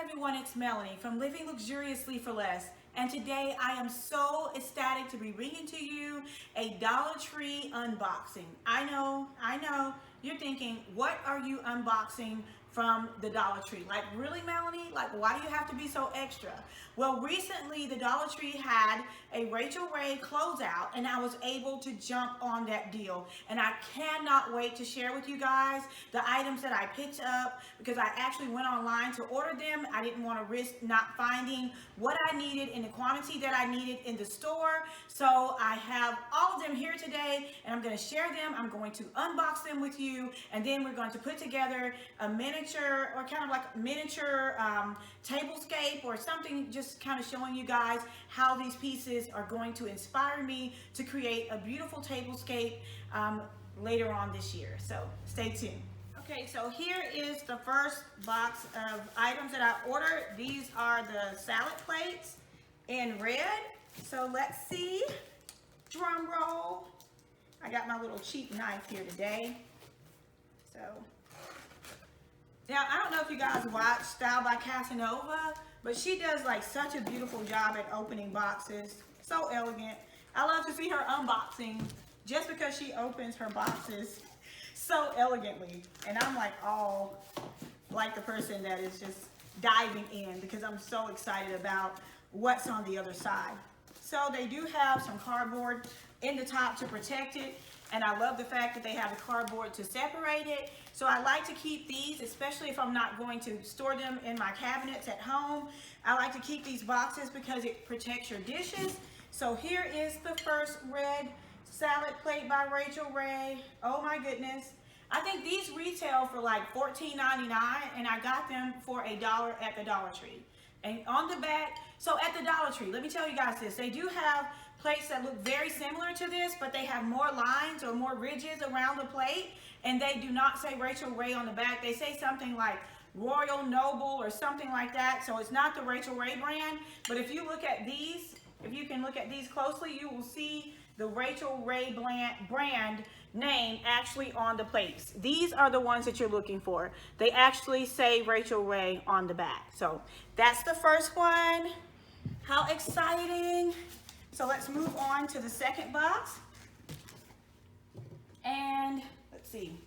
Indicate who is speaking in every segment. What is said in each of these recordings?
Speaker 1: everyone, it's Melanie from Living Luxuriously for Less, and today I am so ecstatic to be bringing to you a Dollar Tree unboxing. I know, you're thinking, what are you unboxing from the Dollar Tree? Like, really, Melanie? Like, why do you have to be so extra? Well, recently the Dollar Tree had a Rachael Ray closeout, and I was able to jump on that deal. And I cannot wait to share with you guys the items that I picked up, because I actually went online to order them. I didn't want to risk not finding what I needed in the quantity that I needed in the store. So I have all of them here today, and I'm going to share them. I'm going to unbox them with you, and then we're going to put together a miniature, or kind of like a miniature tablescape or something, just kind of showing you guys how these pieces are going to inspire me to create a beautiful tablescape later on this year. So stay tuned. Okay, so here is the first box of items that I ordered. These are the salad plates in red. So let's see. Drum roll. I got my little cheap knife here today. So now, I don't know if you guys watch Style by Casanova, but she does like such a beautiful job at opening boxes. So elegant. I love to see her unboxing just because she opens her boxes so elegantly. And I'm like all like the person that is just diving in, because I'm so excited about what's on the other side. So they do have some cardboard in the top to protect it. And I love the fact that they have the cardboard to separate it. So I like to keep these, especially if I'm not going to store them in my cabinets at home. I like to keep these boxes because it protects your dishes. So here is the first red salad plate by Rachael Ray. Oh my goodness. I think these retail for like $14.99, and I got them for $1 at the Dollar Tree. And on the back, so at the Dollar Tree, let me tell you guys this. They do have plates that look very similar to this, but they have more lines or more ridges around the plate, and they do not say Rachael Ray on the back. They say something like Royal Noble or something like that. So it's not the Rachael Ray brand, but if you look at these, if you can look at these closely, you will see the Rachael Ray brand name actually on the plates. These are the ones that you're looking for. They actually say Rachael Ray on the back. So that's the first one. How exciting. So let's move on to the second box. And let's see.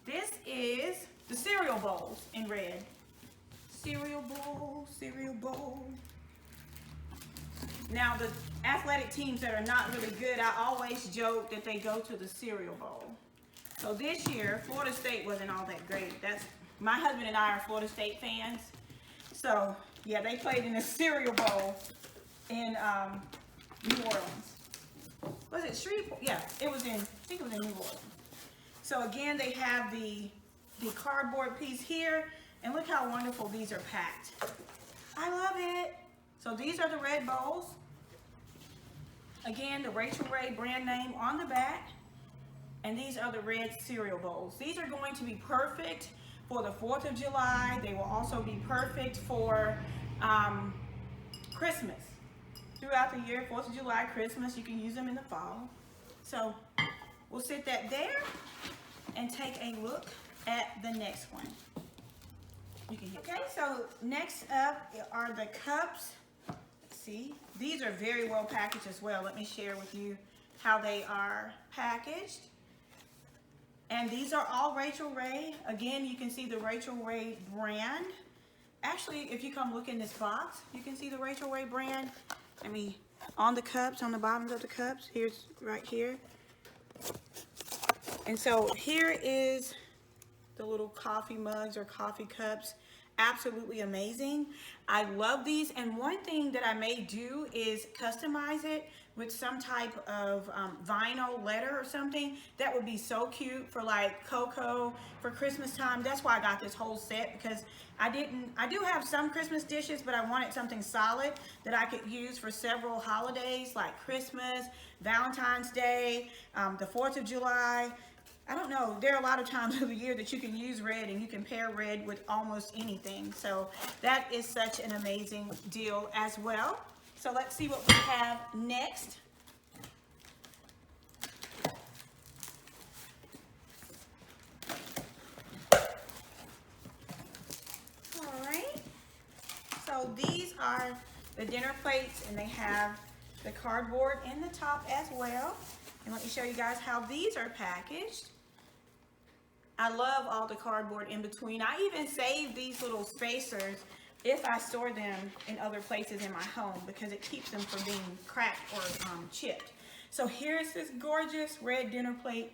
Speaker 1: This is the cereal bowls in red. Cereal bowl, cereal bowl. Now, the athletic teams that are not really good, I always joke that they go to the cereal bowl. So this year, Florida State wasn't all that great. My husband and I are Florida State fans. So yeah, they played in the cereal bowl in New Orleans. Was it Shreveport? Yeah, it was in, I think it was in New Orleans. So again, they have the cardboard piece here, and look how wonderful these are packed. I love it. So these are the red bowls. Again, the Rachael Ray brand name on the back. And these are the red cereal bowls. These are going to be perfect for the 4th of July. They will also be perfect for Christmas. Throughout the year, 4th of July, Christmas, you can use them in the fall. So we'll sit that there and take a look at the next one. Okay, so next up are the cups. See, these are very well packaged as well. Let me share with you how they are packaged. And these are all Rachael Ray. Again, you can see the Rachael Ray brand. Actually, if you come look in this box, you can see the Rachael Ray brand. I mean, on the cups, on the bottoms of the cups, here's right here. And so here is the little coffee mugs or coffee cups. Absolutely amazing. I love these, and one thing that I may do is customize it with some type of vinyl letter or something. That would be so cute for like Coco for Christmas time. That's why I got this whole set, because I do have some Christmas dishes, but I wanted something solid that I could use for several holidays like Christmas, Valentine's Day, the 4th of July. I don't know, there are a lot of times of the year that you can use red, and you can pair red with almost anything. So that is such an amazing deal as well. So let's see what we have next. All right. So these are the dinner plates, and they have the cardboard in the top as well. And let me show you guys how these are packaged. I love all the cardboard in between. I even save these little spacers if I store them in other places in my home, because it keeps them from being cracked or chipped. So here's this gorgeous red dinner plate.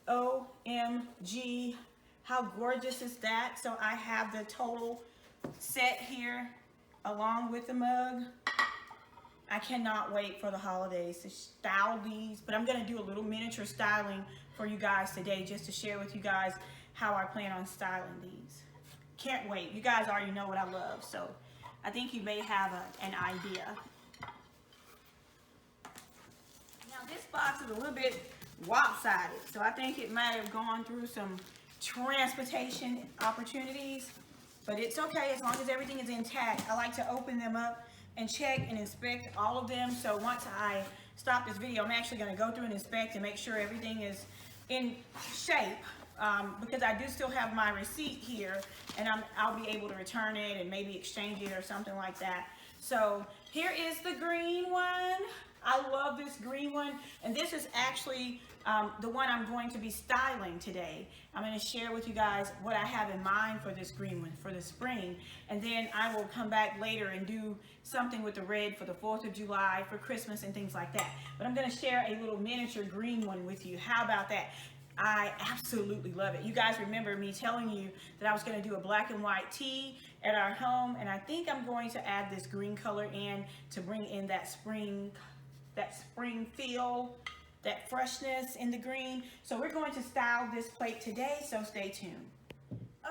Speaker 1: OMG, how gorgeous is that? So I have the total set here along with the mug. I cannot wait for the holidays to style these, but I'm gonna do a little miniature styling for you guys today, just to share with you guys how I plan on styling these. Can't wait. You guys already know what I love, so I think you may have an idea. Now this box is a little bit lopsided, so I think it might have gone through some transportation opportunities, but it's okay as long as everything is intact. I like to open them up and check and inspect all of them. So once I stop this video, I'm actually going to go through and inspect and make sure everything is in shape, because I do still have my receipt here, and I'll be able to return it and maybe exchange it or something like that. So here is the green one. I love this green one, and this is actually the one I'm going to be styling today. I'm going to share with you guys what I have in mind for this green one for the spring, and then I will come back later and do something with the red for the 4th of July, for Christmas and things like that. But I'm going to share a little miniature green one with you. How about that? I absolutely love it. You guys remember me telling you that I was going to do a black and white tee at our home, and I think I'm going to add this green color in to bring in that spring feel, that freshness in the green. So we're going to style this plate today, so stay tuned.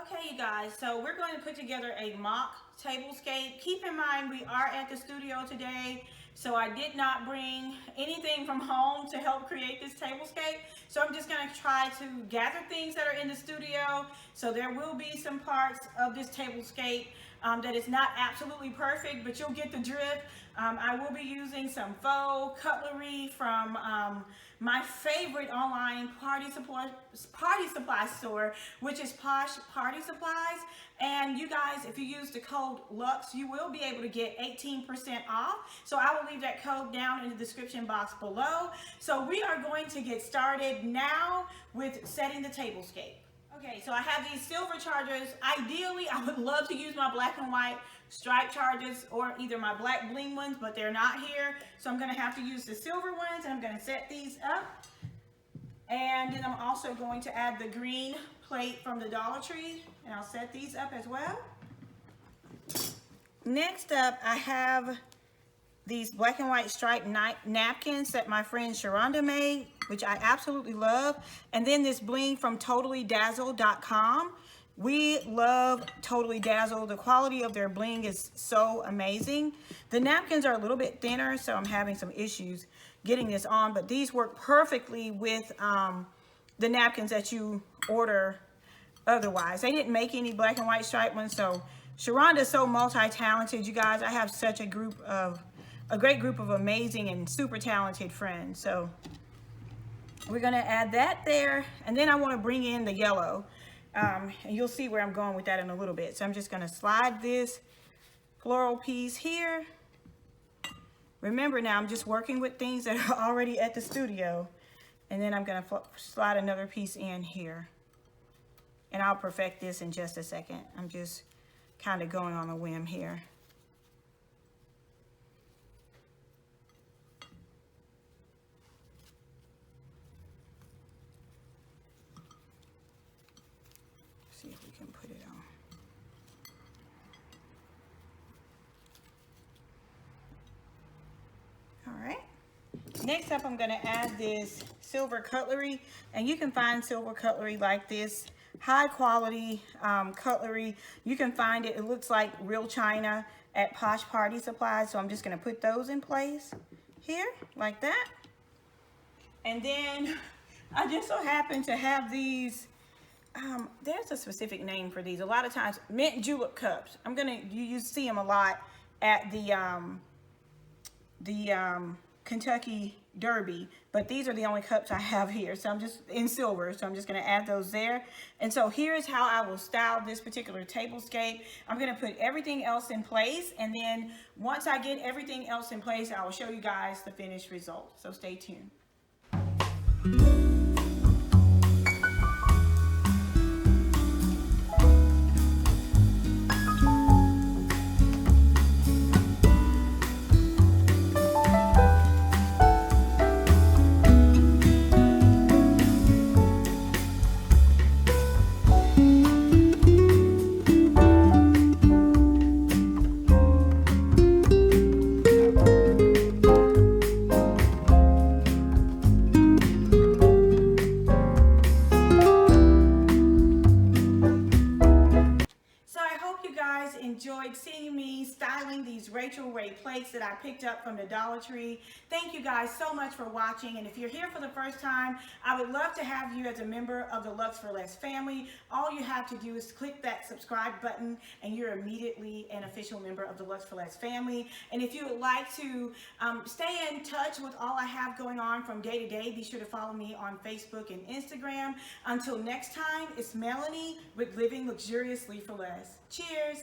Speaker 1: Okay, you guys, so we're going to put together a mock tablescape. Keep in mind, we are at the studio today, so I did not bring anything from home to help create this tablescape. So I'm just going to try to gather things that are in the studio. So there will be some parts of this tablescape that is not absolutely perfect, but you'll get the drift. I will be using some faux cutlery from my favorite online party supply store, which is Posh Party Supplies. And you guys, if you use the code LUX, you will be able to get 18% off. So I will leave that code down in the description box below. So we are going to get started now with setting the tablescape. Okay, so I have these silver chargers. Ideally, I would love to use my black and white stripe chargers or either my black bling ones, but they're not here. So I'm gonna have to use the silver ones, and I'm gonna set these up. And then I'm also going to add the green plate from the Dollar Tree, and I'll set these up as well. Next up, I have these black and white striped napkins that my friend Sharonda made, which I absolutely love. And then this bling from totallydazzle.com. We love Totally Dazzle. The quality of their bling is so amazing. The napkins are a little bit thinner, so I'm having some issues getting this on, but these work perfectly with the napkins that you order otherwise. They didn't make any black and white striped ones, so Sharonda's so multi-talented, you guys. I have such a great group of amazing and super talented friends. So we're gonna add that there, and then I want to bring in the yellow. And you'll see where I'm going with that in a little bit. So I'm just going to slide this floral piece here. Remember now, I'm just working with things that are already at the studio. And then I'm going to slide another piece in here. And I'll perfect this in just a second. I'm just kind of going on a whim here. See if we can put it on. All right. Next up, I'm going to add this silver cutlery, and you can find silver cutlery like this, high quality cutlery. You can find it, it looks like real china at Posh Party Supplies. So I'm just going to put those in place here like that. And then I just so happen to have these. There's a specific name for these. A lot of times, mint julep cups. You see them a lot at the Kentucky Derby, but these are the only cups I have here, so I'm just in silver, so I'm just going to add those there. And so here's how I will style this particular tablescape. I'm going to put everything else in place, and then once I get everything else in place, I will show you guys the finished result. So stay tuned. Enjoyed seeing me styling these Rachael Ray plates that I picked up from the Dollar Tree. Thank you guys so much for watching, and if you're here for the first time, I would love to have you as a member of the Lux for Less family. All you have to do is click that subscribe button and you're immediately an official member of the Lux for Less family. And if you would like to stay in touch with all I have going on from day to day, be sure to follow me on Facebook and Instagram. Until next time, it's Melanie with Living Luxuriously for Less. Cheers!